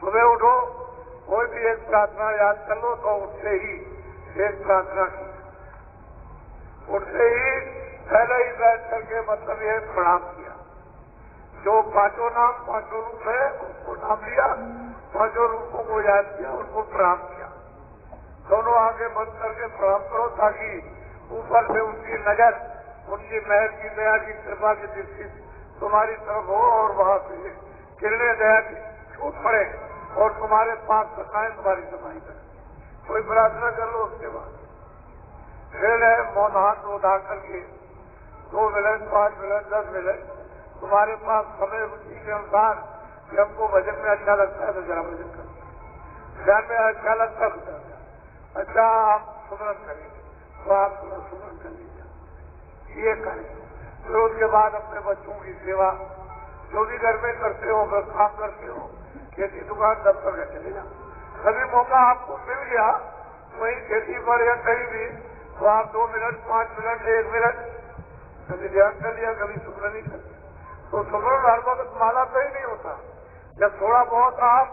सुबह उठो, कोई भी एक प्रार्थना याद कर लो तो उठते ही एक प्रार्थना की, उठते ही पहले ही बैठ करके मतलब ये प्रणाम किया। जो पांचों नाम पांचों रूप है उसको नाम लिया, पांचों रूपों को याद किया, उनको प्रणाम किया। दोनों आगे बंद करके प्रणाम करो ताकि ऊपर से उनकी नजर, उनकी महर की, दया की, कृपा की दृष्टि तुम्हारी तरफ हो और वहां से किरणें दया की छूट पड़े और तुम्हारे पास सखाएं तुम्हारी सफाई करें। कोई प्रार्थना कर लो। उसके बाद फिर है मौन हाथ उठा करके 2 मिनट 5 मिनट 10 मिनट तुम्हारे पास समय रुचि के अनुसार कि हमको भजन में अच्छा लगता है तो जरा भजन करें, ध्यान में अच्छा लगता है अच्छा आप सुमरन करेंगे तो आप सुमरन कर लीजिए, ये करें। फिर उसके बाद अपने बच्चों की सेवा जो भी घर में करते हो, अगर काम करते हो, खेती दुकान दफ्तर में चले जाओ। कभी मौका आपको मिल गया वही खेती पर या कहीं भी तो आप 2 मिनट 5 मिनट 1 मिनट कभी ध्यान कर लिया, कभी सुमरन नहीं कर लिया। तो सुमरन हर वक्त माला तो ही नहीं होता। जब थोड़ा बहुत आप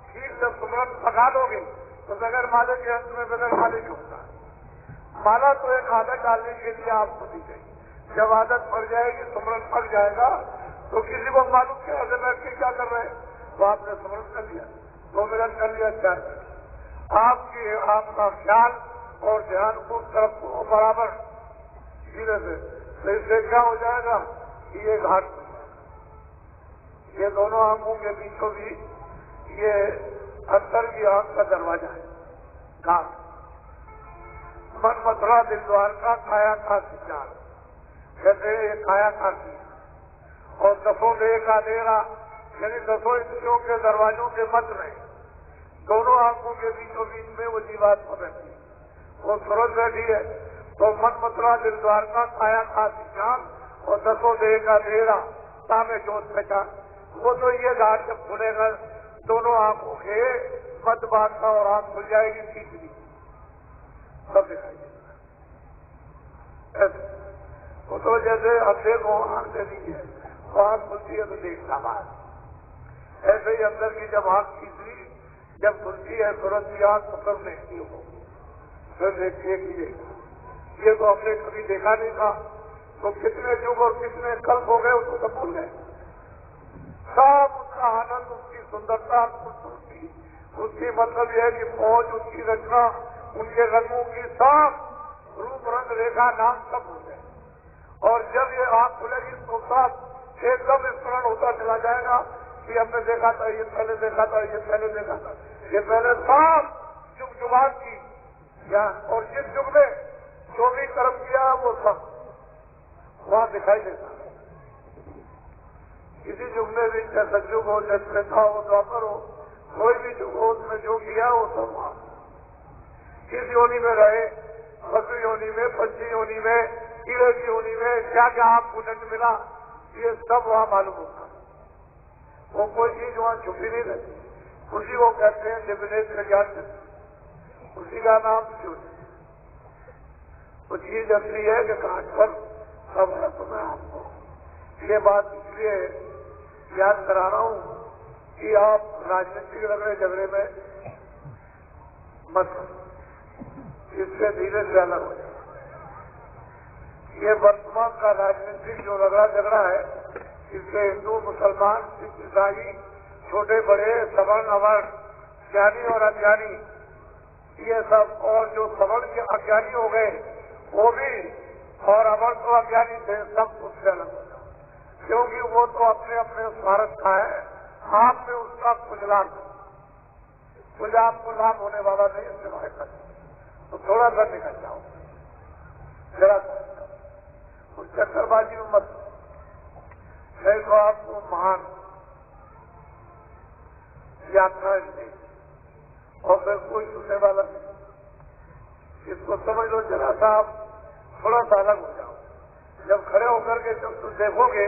ठीक जब सुमरन पका दोगे तो बगैर माले के अंत में बगैर माले के होता है। माला तो एक आदत डालने के लिए आपको दी गई। जब आदत पड़ जाएगी, सुमरन पक जाएगा तो किसी को मालूम क्या है बैठ के क्या कर रहे हैं, तो आपने सुमरन कर लिया, 2 मिनट कर लिया, 4 मिनट। आपका ख्याल और ध्यान उस तरफ को बराबर धीरे से, तो इससे क्या हो जाएगा कि ये घाट, ये दोनों आंखों के बीचों बीच ये अंदर की आंख का दरवाजा है घाट। मन मथुरा दिल द्वारका काया का सिंचार, कहते ये काया का सिंचार और 10 देह का डेरा, यानी 10 इंद्रियों के दरवाजों के मध्य में दोनों आंखों के बीचों बीच में वो जीवात्मा रहती है, वो सूरज बैठी है। तो मन मथुरा दिल द्वारका काया का सिंचार और 10 देह का डेरा सामे जोत पहचान, वो तो ये घाट जब खुलेगा दोनों आंखों के मध्य भाग का और आंख खुल जाएगी तीसरी, सब दिखाई देगा। वो तो जैसे अंधे को आंख दे दीजिए तो आंख खुलती है तो देखता बात, ऐसे ही अंदर की जब आंख तीसरी जब खुलती है तुरंत ही आंख मतलब देखती हो, फिर देखिए कि ये तो हमने कभी देखा नहीं था, तो कितने युग और कितने कल्प हो गए उसको सब भूल गए। सब उसका आनंद, उसकी सुंदरता, उसकी मतलब यह है कि फौज, उसकी रचना, उनके रंगों की सब रूप रंग रेखा नाम सब हो गए। और जब ये आंख खुलेगी तो सब एकदम स्मरण होता चला जाएगा कि हमने देखा था, ये पहले देखा था, ये पहले देखा था, ये पहले सब युग जुबान की ज्ञान, और जिस युग में जो भी कर्म किया वो सब वहां दिखाई देता है। किसी युग में भी चाहे सतयुग हो, चाहे त्रेता हो, द्वापर हो, कोई भी युग हो उसमें जो किया वो सब वहां, किस योनि में रहे, पशु योनि में, पक्षी योनि में, कीड़े की योनि में, क्या क्या आपको दंड मिला, ये सब वहां मालूम होता है। वो कोई चीज वहां छुपी नहीं रहती, उसी को कहते हैं दिव्यनेत्र ज्ञान, उसी का नाम शिव। वो चीज असली है कि घाट पर सब है। तो मैं आपको ये बात इसलिए याद करा रहा हूं कि आप राजनीतिक लड़ाई झगड़े में मत, इससे धीरे से अलग हो जाए। ये वर्तमान का राजनीतिक जो झगड़ा है, इससे हिंदू मुसलमान सिख ईसाई छोटे बड़े सवर्ण अवर्ण ज्ञानी और अज्ञानी ये सब, और जो सवर्ण के अज्ञानी हो गए वो भी, और अवर्ण तो अज्ञानी थे, सब उससे अलग हो जाओ, क्योंकि वो तो अपने अपने स्वार्थ का है, आप में उसका कुछ आपको लाभ होने वाला नहीं, सिवाय कर तो थोड़ा सा निकल जाओ, जरा उस चक्करबाजी में मत। नहीं तो आपको महान यात्रा नहीं और फिर कोई सुनने वाला नहीं। इसको समझ लो, जरा सा आप थोड़ा सा अलग हो जाओ। जब खड़े होकर के जब तुम देखोगे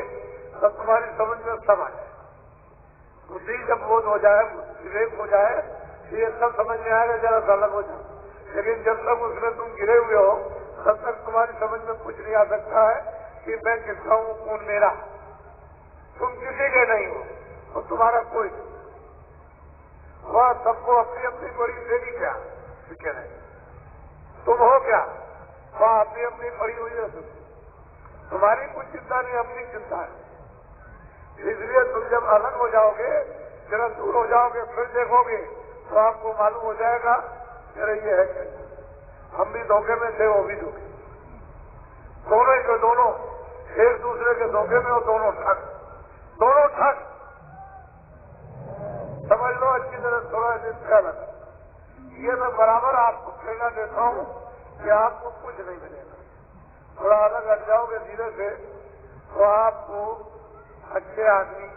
तब तुम्हारी समझ में सब आ जाए, बुद्धि जब बोध हो जाए, विवेक हो जाए, ये सब समझ में आएगा, जरा सा अलग हो जाओ। लेकिन जब तक उसमें तुम गिरे हुए हो तब तक तुम्हारी समझ में कुछ नहीं आ सकता है कि मैं किसका हूं, कौन मेरा। तुम किसी के नहीं हो और तुम्हारा कोई, वह सबको अपनी अपनी पड़ी देगी क्या कह रहे तुम हो क्या, वह अपनी अपनी पड़ी हुई है। तुम्हारी कुछ चिंता नहीं, अपनी चिंता है। इसलिए तुम जब अलग हो जाओगे, जरा दूर हो जाओगे, फिर देखोगे तो आपको मालूम हो जाएगा अरे ये है क्या, हम भी धोखे में थे, वो भी धोखे, दोनों ही के दोनों एक दूसरे के धोखे में, और दोनों ठग, दोनों ठग। समझ लो अच्छी तरह, थोड़ा इसका अलग। ये मैं बराबर आपको प्रेरणा देता हूँ कि आपको कुछ नहीं मिलेगा। थोड़ा अलग हट जाओगे धीरे से तो आपको अच्छे आदमी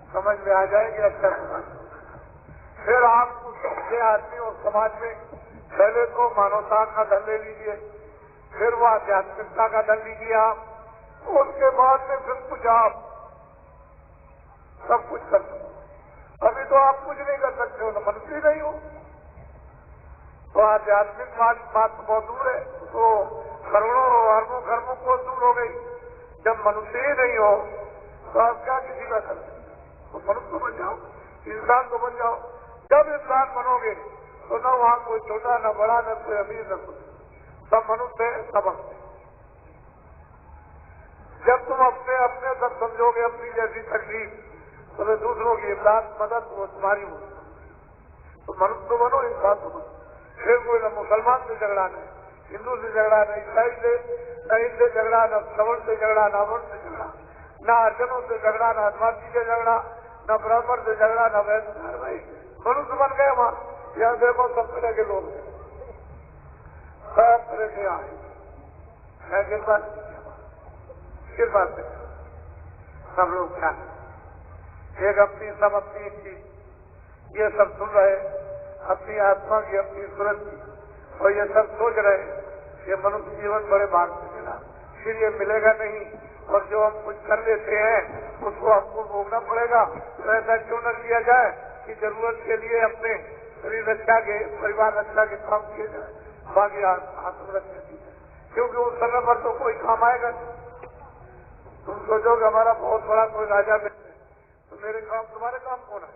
समझ में आ जाएंगे, अच्छा समाज। फिर आपको अच्छे आदमी और समाज में पहले तो मानवता का धन ले लीजिए, फिर वो आध्यात्मिकता का धन लीजिए आप, उसके बाद में फिर कुछ आप सब कुछ कर सकते। अभी तो आप कुछ नहीं कर सकते हो, तो मनुष्य ही नहीं हो, तो आध्यात्मिक बात बहुत दूर है, तो करोड़ों अरबों खरबों को दूर हो गई। जब मनुष्य ही नहीं हो तो आप क्या किसी का कर सकते, तो मनुष्य तो बन जाओ, इंसान तो बन जाओ। जब इंसान बनोगे तो न वहां कोई छोटा, न बड़ा, न कोई अमीर, न कुछ, सब मनुष्य है, सब अपने। जब तुम अपने अपने सब समझोगे, अपनी जैसी तकलीफ, तो दूसरों की इमदाद मदद वो तुम्हारी हो, तो मनुष्य तो बनो, इंसान तो बनो। फिर कोई न मुसलमान से झगड़ा नहीं, हिंदू से झगड़ा नहीं, ईसाई से, न इनसे झगड़ा, न श्रवण से झगड़ा, न अवर्ण से झगड़ा, न अर्जनों से झगड़ा, न आदिवासी से झगड़ा, न ब्राह्मण से झगड़ा, न वैश्य। भाई मनुष्य बन गए वहां, यहाँ देखो सब तरह के लोग हैं, सब तरह के आए। किस बात से सब लोग क्या एक अपनी, सब अपनी चीज, ये सब सुन रहे अपनी आत्मा की, अपनी सूरत की, और ये सब सोच रहे ये मनुष्य जीवन बड़े भाग से मिला, फिर ये मिलेगा नहीं, और जो हम कुछ कर लेते हैं उसको हमको भोगना पड़ेगा। तो ऐसा क्यों न किया जाए कि जरूरत के लिए अपने शरीर रक्षा के, परिवार रक्षा के काम किए जाए, बाकी आत्मरक्षा की जाए, क्योंकि उस समय पर तो कोई काम आएगा। तुम सोचो कि हमारा बहुत बड़ा कोई राजा मिले तो मेरे काम, तुम्हारे काम कौन है?